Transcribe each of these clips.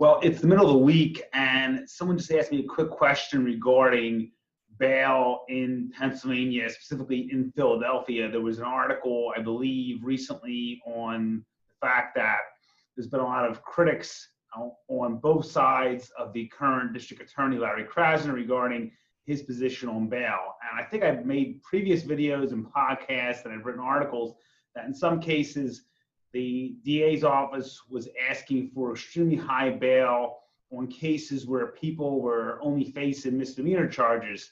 Well, it's the middle of the week, and someone just asked me a quick question regarding bail in Pennsylvania, specifically in Philadelphia. There was an article, I believe, recently on the fact that there's been a lot of critics on both sides of the current district attorney, Larry Krasner, regarding his position on bail. And I think I've made previous videos and podcasts and I've written articles that in some cases, the DA's office was asking for extremely high bail on cases where people were only facing misdemeanor charges,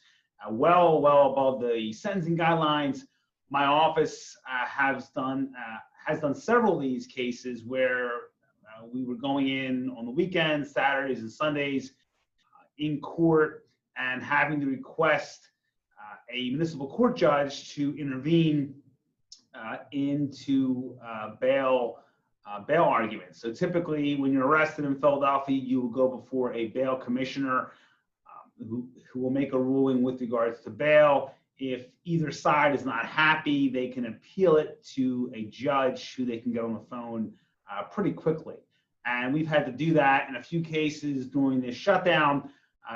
well above the sentencing guidelines. My office has done several of these cases where we were going in on the weekends, Saturdays and Sundays, in court and having to request a municipal court judge to intervene into bail arguments. So typically, when you're arrested in Philadelphia, you will go before a bail commissioner who will make a ruling with regards to bail. If either side is not happy, they can appeal it to a judge who they can get on the phone pretty quickly. And we've had to do that in a few cases during this shutdown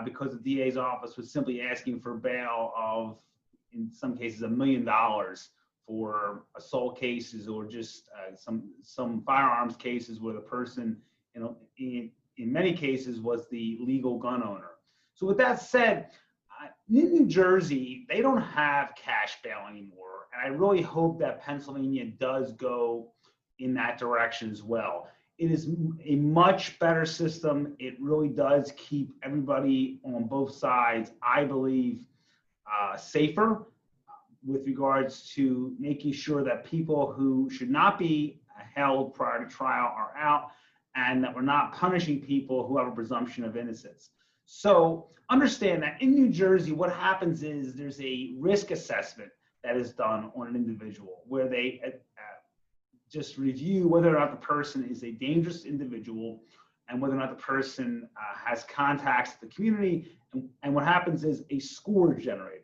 because the DA's office was simply asking for bail of, in some cases, $1 million for assault cases or just some firearms cases where the person, in many cases, was the legal gun owner. So with that said, in New Jersey, they don't have cash bail anymore. And I really hope that Pennsylvania does go in that direction as well. It is a much better system. It really does keep everybody on both sides, I believe, safer with regards to making sure that people who should not be held prior to trial are out and that we're not punishing people who have a presumption of innocence. So understand that in New Jersey, what happens is there's a risk assessment that is done on an individual where they just review whether or not the person is a dangerous individual and whether or not the person has contacts to the community. And what happens is a score is generated.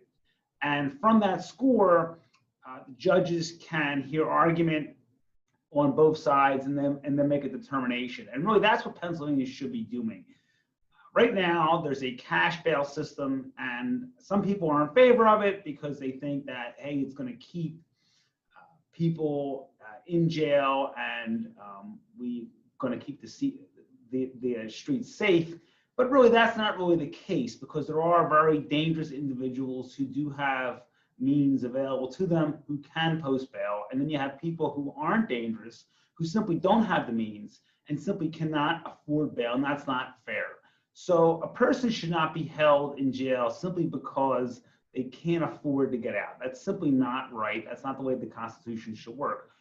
And from that score, judges can hear argument on both sides and then make a determination. And really, that's what Pennsylvania should be doing. Right now, there's a cash bail system, and some people are in favor of it because they think that, hey, it's going to keep people in jail and we're going to keep the streets safe. But really, that's not really the case because there are very dangerous individuals who do have means available to them who can post bail. And then you have people who aren't dangerous, who simply don't have the means and simply cannot afford bail, and that's not fair. So a person should not be held in jail simply because they can't afford to get out. That's simply not right. That's not the way the Constitution should work.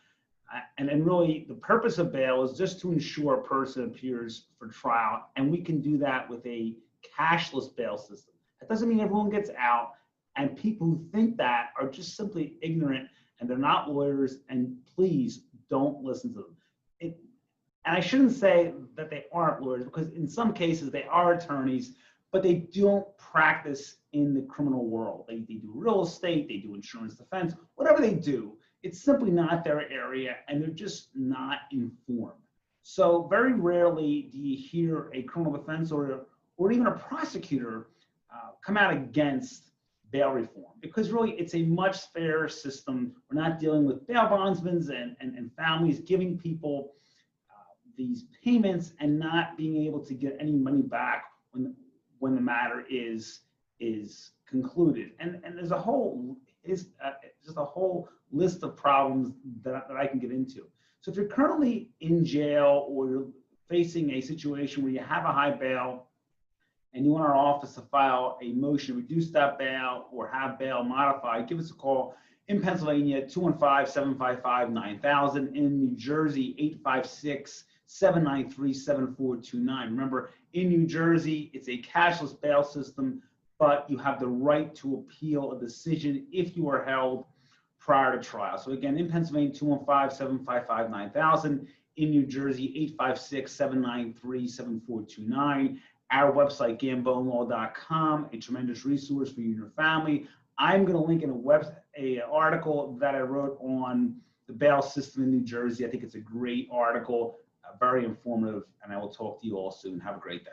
And really, the purpose of bail is just to ensure a person appears for trial, and we can do that with a cashless bail system. That doesn't mean everyone gets out, and people who think that are just simply ignorant, and they're not lawyers, and please don't listen to them. And I shouldn't say that they aren't lawyers, because in some cases they are attorneys, but they don't practice in the criminal world. They do real estate, they do insurance defense, whatever they do. It's simply not their area, and they're just not informed. So very rarely do you hear a criminal defense or even a prosecutor come out against bail reform, because really it's a much fairer system. We're not dealing with bail bondsmen and families giving people these payments and not being able to get any money back when the matter is concluded. And there's a whole just a whole list of problems that I can get into. So if you're currently in jail or you're facing a situation where you have a high bail and you want our office to file a motion to reduce that bail or have bail modified, give us a call. In Pennsylvania, 215-755-9000. In New Jersey, 856-793-7429. Remember, in New Jersey, it's a cashless bail system, but you have the right to appeal a decision if you are held prior to trial. So again, in Pennsylvania, 215-755-9000. In New Jersey, 856-793-7429. Our website, GamboneLaw.com, a tremendous resource for you and your family. I'm going to link in an article that I wrote on the bail system in New Jersey. I think it's a great article. very informative, and I will talk to you all soon. Have a great day.